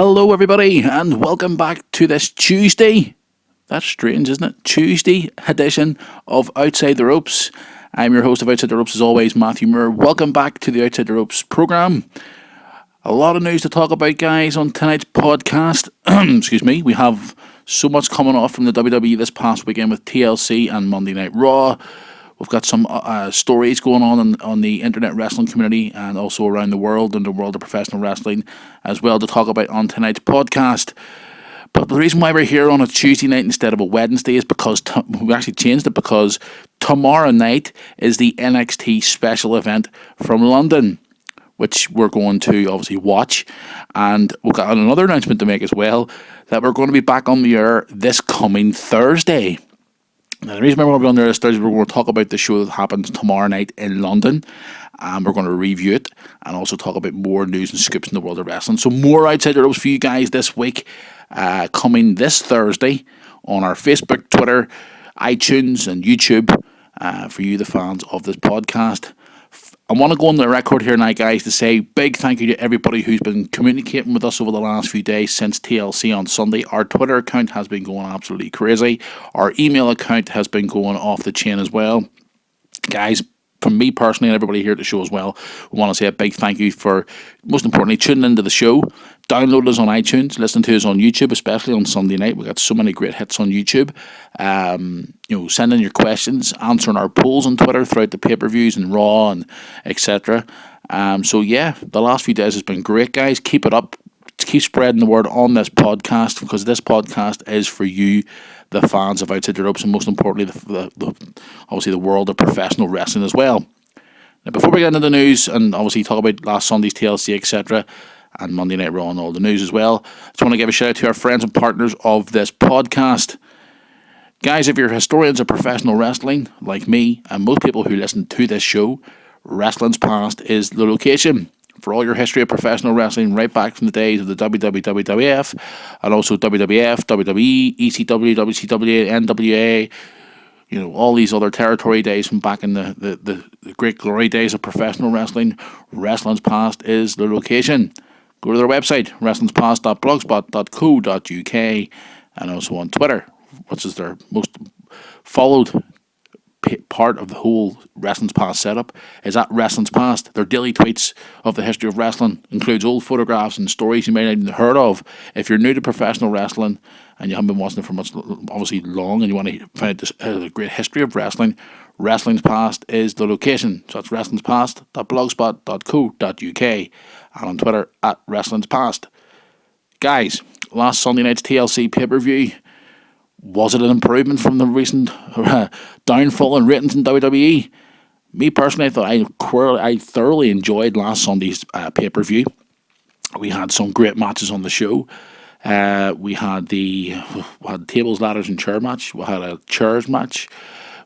Hello, everybody, and welcome back to this Tuesday. That's strange, isn't it? Tuesday edition of Outside the Ropes. I'm your host of Outside the Ropes, as always, Matthew Moore. Welcome back to the Outside the Ropes program. A lot of news to talk about, guys, on tonight's podcast. Excuse me. We have so much coming off from the WWE this past weekend with TLC and Monday Night Raw. We've got some stories going on the internet wrestling community and also around the world and the world of professional wrestling as well to talk about on tonight's podcast. But the reason why we're here on a Tuesday night instead of a Wednesday is because we actually changed it because tomorrow night is the NXT special event from London, which we're going to obviously watch. And we've got another announcement to make as well, that we're going to be back on the air this coming Thursday. Now, the reason we're going to be on there this Thursday, we're going to talk about the show that happens tomorrow night in London, and we're going to review it and also talk about more news and scoops in the world of wrestling. So more Outside the Ropes for you guys this week, coming this Thursday on our Facebook, Twitter, iTunes, and YouTube for you, the fans of this podcast. I want to go on the record here now, guys, to say big thank you to everybody who's been communicating with us over the last few days since TLC on Sunday. Our Twitter account has been going absolutely crazy. Our email account has been going off the chain as well. Guys, from me personally and everybody here at the show as well, we want to say a big thank you for, most importantly, tuning into the show. Download us on iTunes, listen to us on YouTube, especially on Sunday night. We've got so many great hits on YouTube. Send in your questions, answering our polls on Twitter throughout the pay-per-views and Raw and etc. The last few days has been great, guys. Keep it up. Keep spreading the word on this podcast, because this podcast is for you, the fans of Outside the Ropes, and most importantly, obviously the world of professional wrestling as well. Now, before we get into the news and obviously talk about last Sunday's TLC, etc., and Monday Night Raw and all the news as well, I just want to give a shout out to our friends and partners of this podcast. Guys, if you're historians of professional wrestling, like me and most people who listen to this show, Wrestling's Past is the location for all your history of professional wrestling, right back from the days of the WWF and also WWF, WWE, ECW, WCW, NWA, all these other territory days from back in the great glory days of professional wrestling. Wrestling's Past is the location. Go to their website, wrestlingspast.blogspot.co.uk, and also on Twitter, which is their most followed part of the whole Wrestling's Past setup, is at Wrestling's Past. Their daily tweets of the history of wrestling includes old photographs and stories you may not even have heard of. If you're new to professional wrestling and you haven't been watching it for much, obviously long, and you want to find out the great history of wrestling, Wrestling's Past is the location. So that's wrestlingspast.blogspot.co.uk, and on Twitter at Wrestling's Past. Guys, last Sunday night's TLC pay-per-view, was it an improvement from the recent downfall in ratings in WWE? Me personally, I thought I thoroughly enjoyed last Sunday's pay-per-view. We had some great matches on the show. We had tables, ladders, and chair match. We had a chairs match.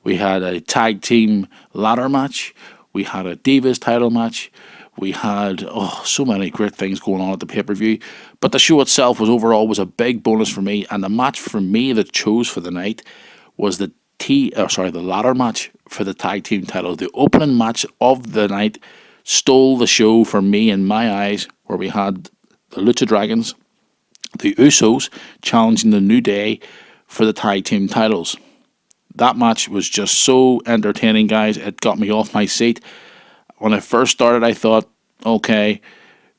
We had a tag team ladder match. We had a Divas title match. We had so many great things going on at the pay-per-view. But the show itself was a big bonus for me. And the match for me that chose for the night was the ladder match for the tag team title. The opening match of the night stole the show for me in my eyes, where we had the Lucha Dragons, the Usos, challenging the New Day for the tag team titles. That match was just so entertaining, guys. It got me off my seat. When I first started, I thought, okay,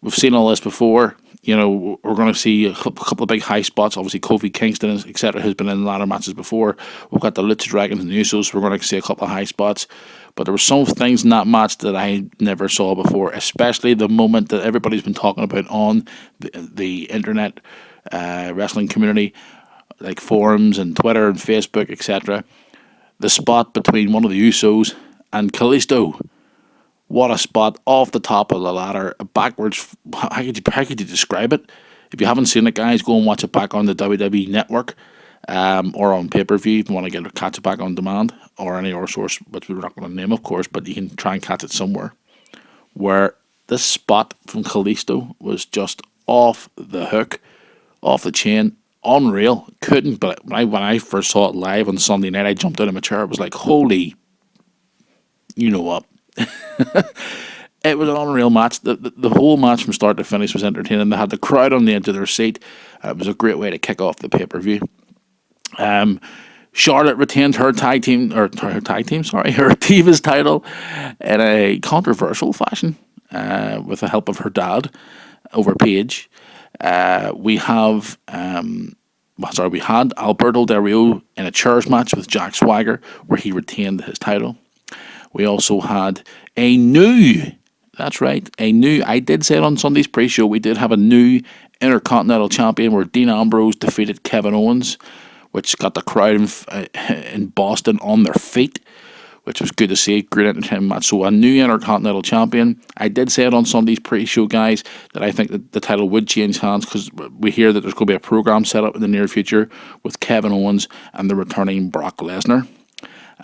we've seen all this before. We're going to see a couple of big high spots. Obviously, Kofi Kingston, etc., has been in ladder matches before. We've got the Lucha Dragons and the Usos. We're going to see a couple of high spots. But there were some things in that match that I never saw before, especially the moment that everybody's been talking about on the internet wrestling community, like forums and Twitter and Facebook, etc. The spot between one of the Usos and Kalisto. What a spot off the top of the ladder, backwards. How could you describe it? If you haven't seen it, guys, go and watch it back on the WWE Network or on pay-per-view if you want to catch it back on demand, or any other source, which we're not going to name, of course, but you can try and catch it somewhere. Where this spot from Kalisto was just off the hook, off the chain, unreal. But when I first saw it live on Sunday night, I jumped out of my chair. It was like, holy, you know what? It was an unreal match. The whole match from start to finish was entertaining. They had the crowd on the edge of their seat. It was a great way to kick off the pay-per-view. Charlotte retained her her Divas title in a controversial fashion with the help of her dad over Paige. We had Alberto Del Rio in a chairs match with Jack Swagger where he retained his title. We also had a new, I did say it on Sunday's pre-show, we did have a new Intercontinental Champion where Dean Ambrose defeated Kevin Owens, which got the crowd in Boston on their feet, which was good to see. Great entertainment match. So a new Intercontinental Champion. I did say it on Sunday's pre-show, guys, that I think that the title would change hands because we hear that there's going to be a program set up in the near future with Kevin Owens and the returning Brock Lesnar.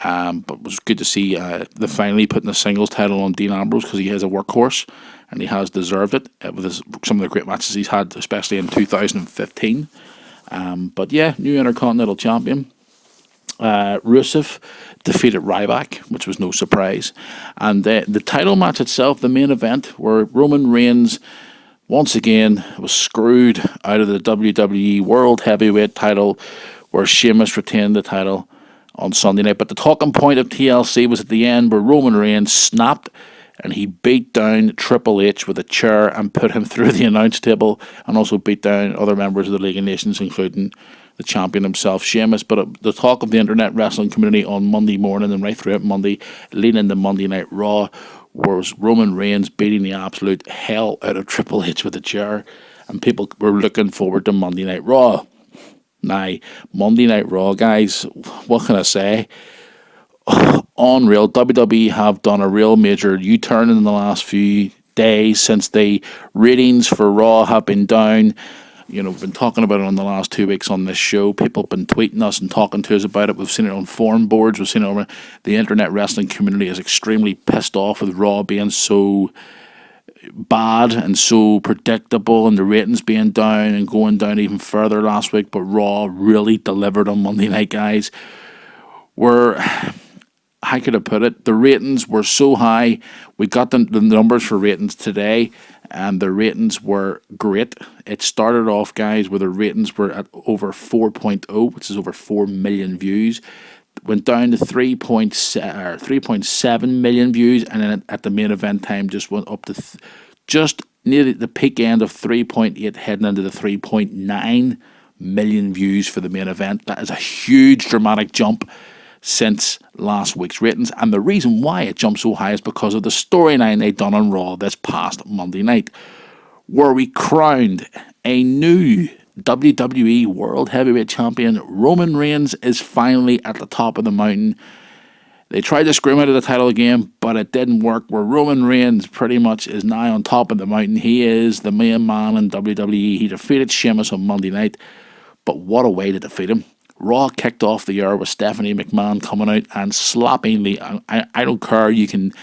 But it was good to see the finally putting the singles title on Dean Ambrose because he is a workhorse and he has deserved it with some of the great matches he's had, especially in 2015. But yeah, new Intercontinental Champion. Rusev defeated Ryback, which was no surprise. And the title match itself, the main event, where Roman Reigns once again was screwed out of the WWE World Heavyweight title, where Sheamus retained the title on Sunday night. But the talking point of TLC was at the end where Roman Reigns snapped and he beat down Triple H with a chair and put him through the announce table, and also beat down other members of the League of Nations, including the champion himself, Sheamus. But the talk of the internet wrestling community on Monday morning and right throughout Monday, leading into Monday Night Raw, was Roman Reigns beating the absolute hell out of Triple H with a chair, and people were looking forward to Monday Night Raw. Now, Monday Night Raw, guys, what can I say? Unreal. WWE have done a real major U-turn in the last few days since the ratings for Raw have been down. You know, we've been talking about it on the last 2 weeks on this show. People have been tweeting us and talking to us about it. We've seen it on forum boards. We've seen it over the internet wrestling community is extremely pissed off with Raw being so bad and so predictable and the ratings being down and going down even further last week. But Raw really delivered on Monday night, guys. How could I put it? The ratings were so high. We got the numbers for ratings today, and the ratings were great. It started off, guys, where the ratings were at over 4.0, which is over 4 million views. Went down to 3.7 million views, and then at the main event time just went up to just near the peak end of 3.8, heading into the 3.9 million views for the main event. That is a huge, dramatic jump since last week's ratings, and the reason why it jumped so high is because of the storyline they done on Raw this past Monday night, where we crowned a new WWE World Heavyweight Champion. Roman Reigns is finally at the top of the mountain. They tried to screw him out of the title again, but it didn't work, where Roman Reigns pretty much is now on top of the mountain. He is the main man in WWE. He defeated Sheamus on Monday night, but what a way to defeat him. Raw kicked off the year with Stephanie McMahon coming out and slapping I don't care, you can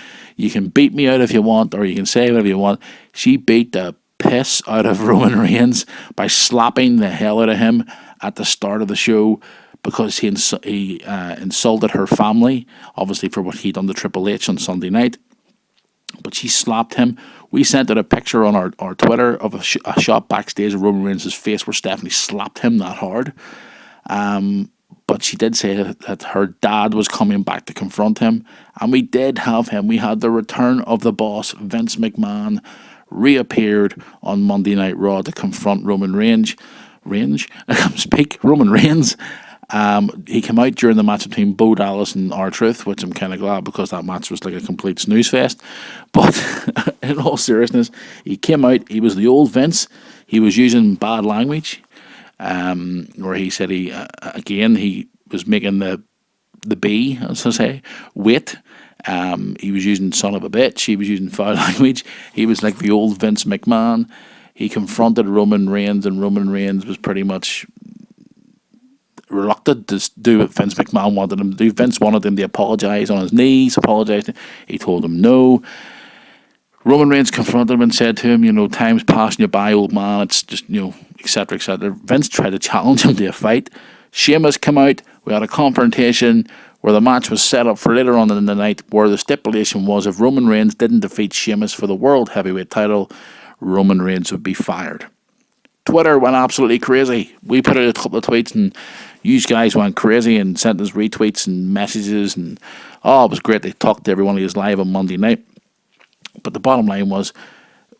beat me out if you want, or you can say whatever you want. She beat the piss out of Roman Reigns by slapping the hell out of him at the start of the show because he insulted her family, obviously for what he done to Triple H on Sunday night. But she slapped him. We sent out a picture on our Twitter of a shot backstage of Roman Reigns' face where Stephanie slapped him that hard. But she did say that her dad was coming back to confront him, and we did have him. We had the return of the boss. Vince McMahon reappeared on Monday Night Raw to confront Roman Reigns. Roman Reigns. He came out during the match between Bo Dallas and R-Truth, which I'm kind of glad because that match was like a complete snooze fest. But in all seriousness, he came out. He was the old Vince. He was using bad language. Where he said he was making the B, as I say, wait. He was using son of a bitch. He was using foul language. He was like the old Vince McMahon. He confronted Roman Reigns, and Roman Reigns was pretty much reluctant to do what Vince McMahon wanted him to do. Vince wanted him to apologise on his knees, apologise. He told him no. Roman Reigns confronted him and said to him, time's passing you by, old man. It's just, etc., etc. Vince tried to challenge him to a fight. Sheamus came out. We had a confrontation where the match was set up for later on in the night, where the stipulation was if Roman Reigns didn't defeat Sheamus for the World Heavyweight title, Roman Reigns would be fired. Twitter went absolutely crazy. We put out a couple of tweets and you guys went crazy and sent us retweets and messages, and it was great. They talked to everyone who was live on Monday night. But the bottom line was,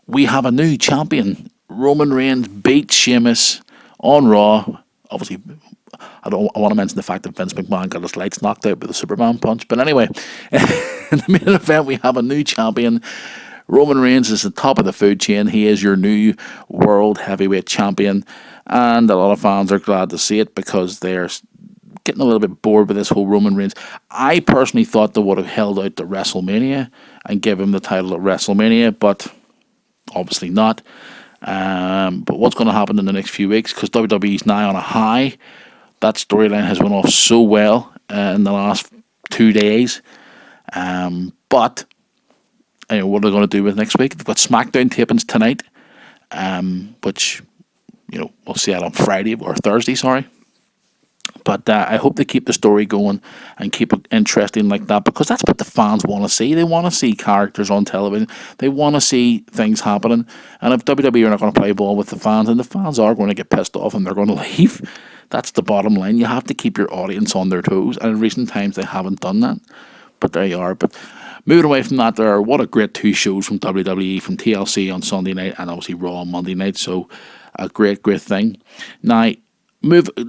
we have a new champion. Roman Reigns beat Sheamus on Raw. Obviously, I want to mention the fact that Vince McMahon got his lights knocked out with a Superman punch. But anyway, in the main event, we have a new champion. Roman Reigns is the top of the food chain. He is your new World Heavyweight Champion. And a lot of fans are glad to see it because they're getting a little bit bored with this whole Roman Reigns. I personally thought they would have held out to WrestleMania and give him the title at WrestleMania, but obviously not. But what's going to happen in the next few weeks? Because WWE's now on a high. That storyline has went off so well in the last 2 days. But what are they going to do with next week? They've got SmackDown tapings tonight, which we'll see that on Friday or Thursday. Sorry. But I hope they keep the story going and keep it interesting like that, because that's what the fans want to see. They want to see characters on television. They want to see things happening. And if WWE are not going to play ball with the fans, and the fans are going to get pissed off and they're going to leave, that's the bottom line. You have to keep your audience on their toes. And in recent times, they haven't done that. But there you are. But moving away from that, what a great 2 shows from WWE, from TLC on Sunday night and obviously Raw on Monday night. So a great, great thing. Now,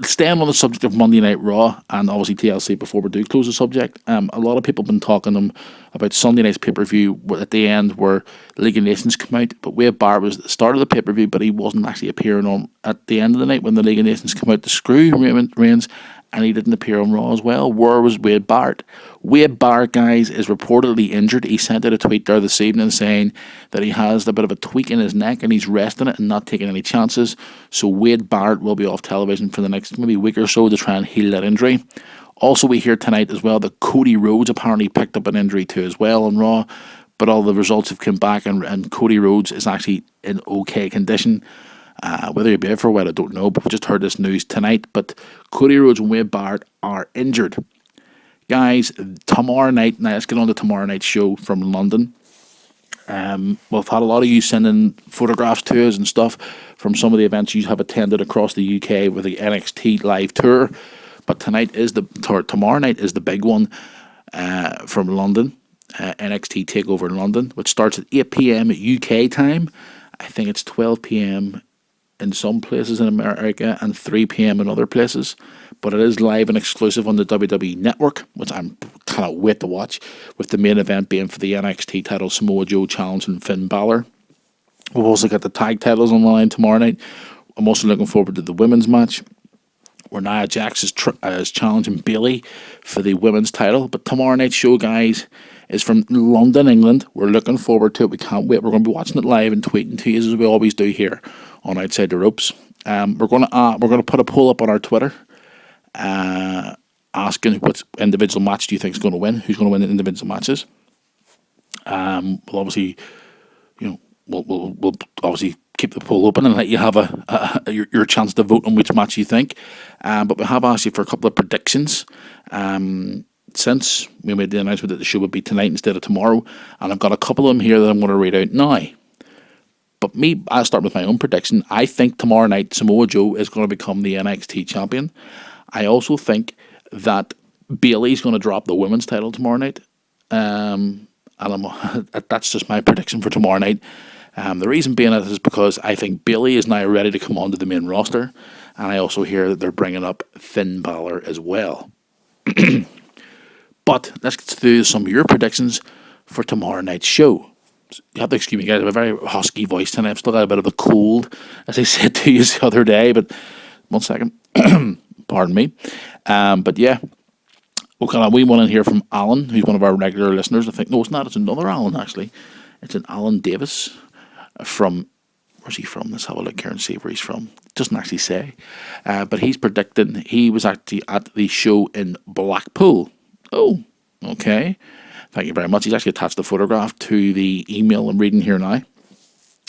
staying on the subject of Monday Night Raw and obviously TLC before we do close the subject, a lot of people have been talking about Sunday night's pay-per-view at the end where the League of Nations come out, but Wade Barrett was at the start of the pay-per-view, but he wasn't actually appearing on at the end of the night when the League of Nations come out to screw Reigns, and he didn't appear on Raw as well. Where was Wade Barrett? Wade Barrett, guys, is reportedly injured. He sent out a tweet there this evening saying that he has a bit of a tweak in his neck and he's resting it and not taking any chances. So Wade Barrett will be off television for the next maybe week or so to try and heal that injury. Also, we hear tonight as well that Cody Rhodes apparently picked up an injury too as well on Raw, but all the results have come back and Cody Rhodes is actually in okay condition. Whether he'll be out for a while, I don't know, but we just heard this news tonight. But Cody Rhodes and Wade Barrett are injured. Guys, tomorrow night, now let's get on to tomorrow night's show from London. We've had a lot of you sending photographs to us and stuff from some of the events you have attended across the UK with the NXT live tour. But tomorrow night is the big one from London, NXT Takeover London, which starts at 8 p.m. UK time. I think it's 12 p.m. in some places in America and 3 p.m. in other places. But it is live and exclusive on the WWE Network, which I'm cannot wait to watch, with the main event being for the NXT title, Samoa Joe challenging Finn Balor. We've also got the tag titles on the line tomorrow night. I'm also looking forward to the women's match, where Nia Jax is challenging Bayley for the women's title. But tomorrow night's show, guys, is from London, England. We're looking forward to it. We can't wait. We're going to be watching it live and tweeting to you as we always do here on Outside the Ropes. We're going to put a poll up on our Twitter, asking what individual match do you think is going to win? Who's going to win the individual matches? We'll obviously, we'll obviously keep the poll open and let you have your chance to vote on which match you think. But we have asked you for a couple of predictions. Since we made the announcement that the show would be tonight instead of tomorrow, and I've got a couple of them here that I'm going to read out now. But I'll start with my own prediction. I think tomorrow night Samoa Joe is going to become the NXT champion. I also think that Bayley's going to drop the women's title tomorrow night. And that's just my prediction for tomorrow night. The reason being is because I think Bayley is now ready to come onto the main roster. And I also hear that they're bringing up Finn Balor as well. But let's get through some of your predictions for tomorrow night's show. You have to excuse me, guys. I have a very husky voice tonight. I've still got a bit of a cold, as I said to you the other day. But 1 second. Pardon me. But yeah. We've got a wee one in here from Alan, who's one of our regular listeners. I think, no, it's not. It's another Alan, actually. It's an Alan Davis from... Where's he from? Let's have a look here and see where he's from. It doesn't actually say. But he's predicting he was actually at the show in Blackpool. Oh, okay. Thank you very much. He's actually attached the photograph to the email I'm reading here now.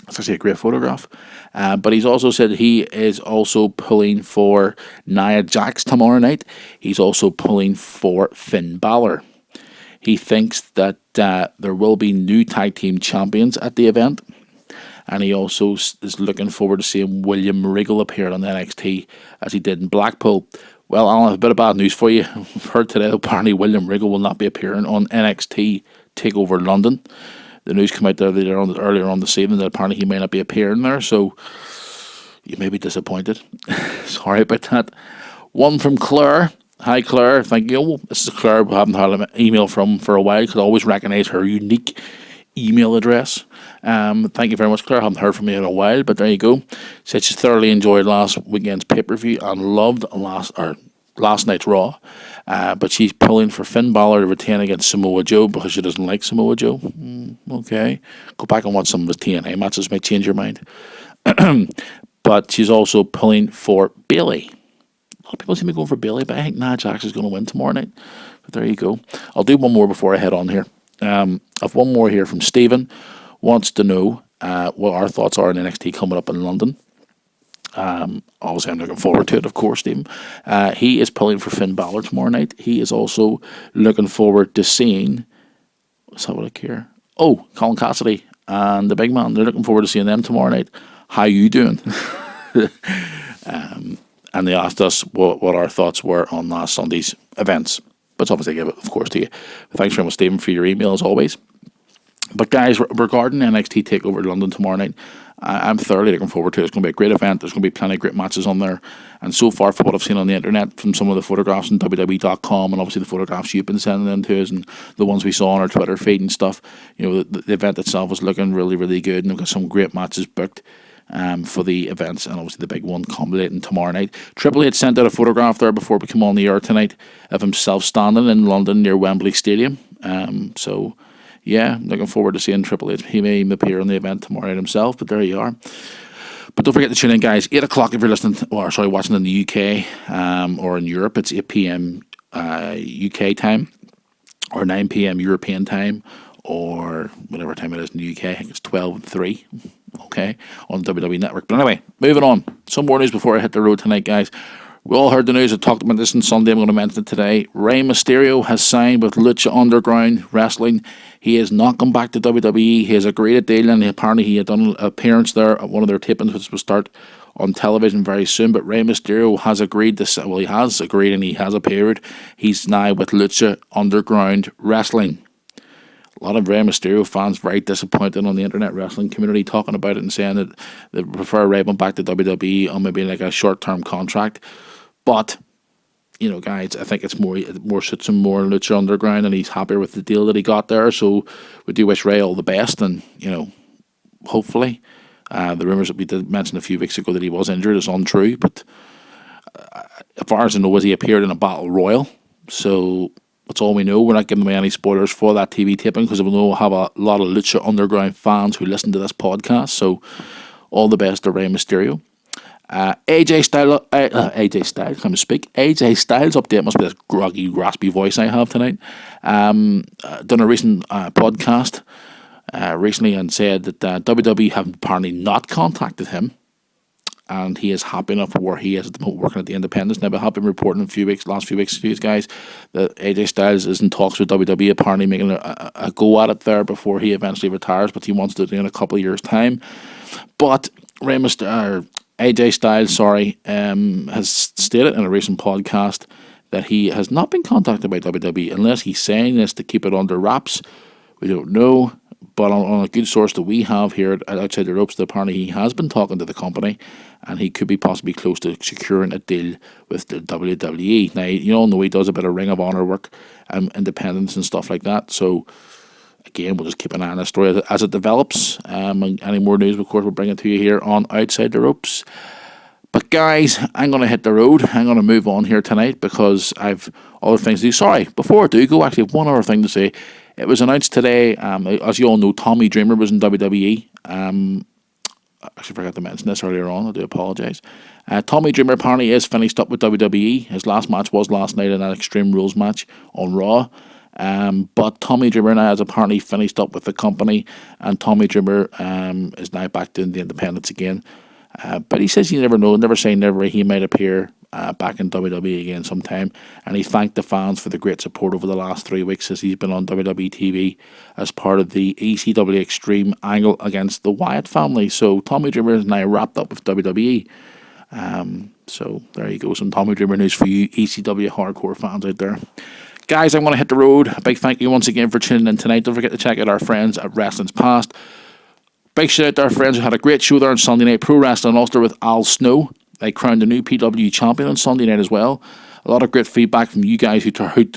It's actually a great photograph. But he's also said he is also pulling for Nia Jax tomorrow night. He's also pulling for Finn Balor. He thinks that there will be new tag team champions at the event. And he also is looking forward to seeing William Regal appear on NXT as he did in Blackpool. Well, Alan, I have a bit of bad news for you. I've heard today that apparently William Regal will not be appearing on NXT Takeover London. The news came out there earlier on this evening that apparently he may not be appearing there, so you may be disappointed. Sorry about that. One from Claire. Hi, Claire. Thank you. This is Claire. We haven't had an email from for a while because I always recognise her unique email address. Thank you very much, Claire. I haven't heard from you in a while, but there you go. Said she thoroughly enjoyed last weekend's pay-per-view and loved last night's Raw. But she's pulling for Finn Balor to retain against Samoa Joe because she doesn't like Samoa Joe. Okay. Go back and watch some of his TNA matches, might change your mind. But she's also pulling for Bayley. A lot of people seem to be going for Bayley, but I think Nia Jax is going to win tomorrow night. But there you go. I'll do one more before I head on here. I've one more here from Stephen. Wants to know what our thoughts are on NXT coming up in London. Obviously, I'm looking forward to it, of course, Stephen. He is pulling for Finn Balor tomorrow night. He is also looking forward to seeing... Let's have a look here. Oh, Colin Cassidy and the big man. They're looking forward to seeing them tomorrow night. How you doing? And they asked us what our thoughts were on last Sunday's events. But obviously, I give it, of course, to you. Thanks very much, Stephen, for your email, as always. But guys, regarding NXT TakeOver London tomorrow night, I'm thoroughly looking forward to it. It's going to be a great event. There's going to be plenty of great matches on there. And so far, from what I've seen on the internet, from some of the photographs on WWE.com, and obviously the photographs you've been sending in to us, and the ones we saw on our Twitter feed and stuff, you know, the event itself is looking really, really good. And we've got some great matches booked for the events, and obviously the big one culminating tomorrow night. Triple H sent out a photograph there before we come on the air tonight of himself standing in London near Wembley Stadium. So, yeah, looking forward to seeing Triple H. He may appear on the event tomorrow night himself, but there you are. But don't forget to tune in, guys. 8 o'clock if you're listening, watching in the UK or in Europe. It's 8 p.m. UK time, or 9 p.m. European time, or whatever time it is in the UK. I think it's 12 and 3. Okay, on the WWE Network. But anyway, moving on. Some more news before I hit the road tonight, guys. We all heard the news. I talked about this on Sunday. I'm going to mention it today. Rey Mysterio has signed with Lucha Underground Wrestling. He has not come back to WWE. He has agreed a deal, and apparently he had done an appearance there at one of their tapings, which will start on television very soon. But Rey Mysterio has agreed to. Well, he has agreed, and he has appeared. He's now with Lucha Underground Wrestling. A lot of Rey Mysterio fans very disappointed on the internet wrestling community, talking about it and saying that they prefer Rey back to WWE on maybe like a short-term contract. But, you know, guys, I think it's more suits him more in Lucha Underground, and he's happier with the deal that he got there. So we do wish Rey all the best, and, you know, hopefully the rumours that we did mention a few weeks ago that he was injured is untrue. But as far as I know, he appeared in a Battle Royal. So that's all we know. We're not giving away any spoilers for that TV taping because we know we'll have a lot of Lucha Underground fans who listen to this podcast. So all the best to Rey Mysterio. AJ Styles, AJ Styles update. Must be this groggy, raspy voice I have tonight. Done a recent podcast recently and said that WWE have apparently not contacted him, and he is happy enough where he is at the moment, working at the Independents. Now, I have been reporting last few weeks to you guys that AJ Styles is in talks with WWE, apparently making a go at it there before he eventually retires, but he wants to do it in a couple of years' time. But AJ Styles, has stated in a recent podcast that he has not been contacted by WWE unless he's saying this to keep it under wraps. We don't know, but on a good source that we have here at Outside the Ropes, that apparently he has been talking to the company and he could be possibly close to securing a deal with the WWE. Now, you all know he does a bit of Ring of Honor work, independence and stuff like that, so again, we'll just keep an eye on this story as it develops. And any more news, of course, we'll bring it to you here on Outside the Ropes. But guys, I'm going to hit the road. I'm going to move on here tonight because I've other things to do. Sorry, before I do go, actually, one other thing to say. It was announced today, as you all know, Tommy Dreamer was in WWE. I actually forgot to mention this earlier on. I do apologise. Tommy Dreamer apparently is finished up with WWE. His last match was last night in an Extreme Rules match on Raw. But Tommy Dreamer now has apparently finished up with the company, and Tommy Dreamer is now back doing the independents again. But he says you never know, never say never. He might appear back in WWE again sometime. And he thanked the fans for the great support over the last 3 weeks as he's been on WWE TV as part of the ECW Extreme angle against the Wyatt family. So Tommy Dreamer is now wrapped up with WWE. So there you go, some Tommy Dreamer news for you ECW hardcore fans out there. Guys, I'm going to hit the road. A big thank you once again for tuning in tonight. Don't forget to check out our friends at Wrestling's Past. Big shout out to our friends who had a great show there on Sunday Night Pro Wrestling Ulster with Al Snow. They crowned a new PW champion on Sunday night as well. A lot of great feedback from you guys who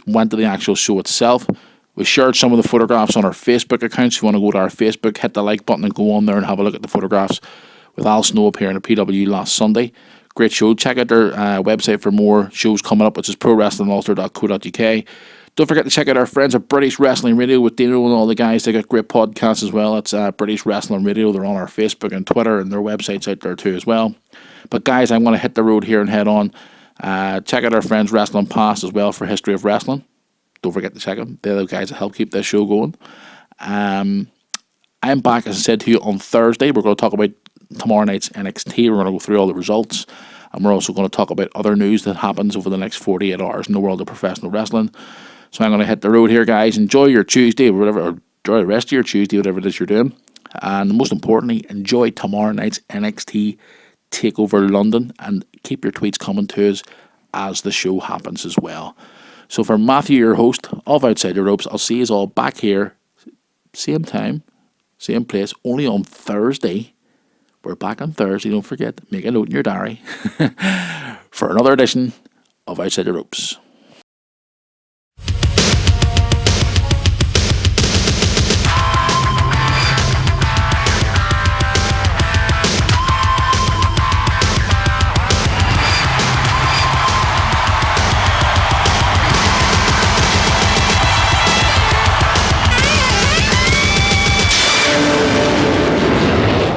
went to the actual show itself. We shared some of the photographs on our Facebook accounts. If you want to go to our Facebook, hit the like button and go on there and have a look at the photographs with Al Snow appearing at PW last Sunday. Great show. Check out their website for more shows coming up, which is prowrestlingulster.co.uk. Don't forget to check out our friends at British Wrestling Radio with Dino and all the guys. They got great podcasts as well. It's British Wrestling Radio. They're on our Facebook and Twitter, and their website's out there too as well. But guys, I'm going to hit the road here and head on. Check out our friends Wrestling Past as well for History of Wrestling. Don't forget to check them. They're the guys that help keep this show going. I'm back, as I said to you, on Thursday. We're going to talk about tomorrow night's NXT. We're going to go through all the results. And we're also going to talk about other news that happens over the next 48 hours in the world of professional wrestling. So I'm going to hit the road here, guys. Enjoy your Tuesday, or whatever, or enjoy the rest of your Tuesday, whatever it is you're doing. And most importantly, enjoy tomorrow night's NXT Takeover London, and keep your tweets coming to us as the show happens as well. So for Matthew, your host of Outside the Ropes, I'll see you all back here, same time, same place, only on Thursday. We're back on Thursday, don't forget, make a note in your diary, for another edition of Outside the Ropes.